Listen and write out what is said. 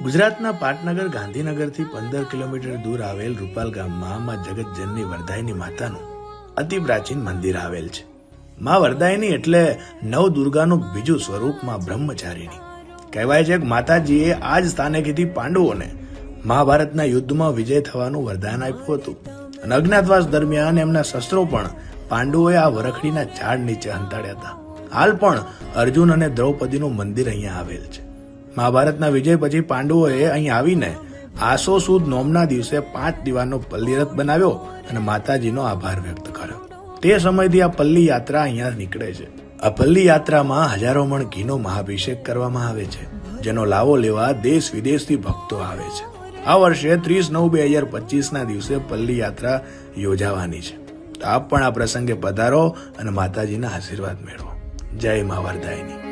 ગુજરાતના પાટનગર ગાંધીનગરથી 15 કિલોમીટર દૂર આવેલ રૂપાલ ગામમાં માં જગતજનની વરદાયની માતાનું અતિ પ્રાચીન મંદિર આવેલ છે. માં વરદાયની એટલે નવદુર્ગાનું બીજું સ્વરૂપ માં બ્રહ્મચારીણી. કહેવાય છે કે માતાજીએ આ જ સ્થાનેથી પાંડવોને મહાભારતના યુદ્ધમાં વિજય થવાનું વરદાન આપ્યું હતું અને અજ્ઞાતવાસ દરમિયાન એમના શસ્ત્રો પણ પાંડવોએ આ વરખડીના ઝાડ નીચે હંતાડ્યા હતા. હાલ પણ અર્જુન અને દ્રૌપદીનું મંદિર અહીંયા આવેલ છે. મહાભારતના વિજય પછી પાંડવોએ અહીં આવીને આસો સુદ નોમના દિવસે 5 દીવાનો પલ્લીરથ બનાવ્યો અને માતાજીનો આભાર વ્યક્ત કર્યો. તે સમયથી આ પલ્લી યાત્રા અહીંયા નીકળે છે. આ પલ્લી યાત્રામાં હજારો મણ ઘીનો મહાભિષેક કરવામાં આવે છે, જેનો લાવો લેવા દેશ વિદેશથી ભક્તો આવે છે. આ વર્ષે 30/9/2025 ના દિવસે પલ્લી યાત્રા યોજાવાની છે. તો આપ પણ આ પ્રસંગે પધારો અને માતાજીના આશીર્વાદ મેળવો. જય મા વરદાયની.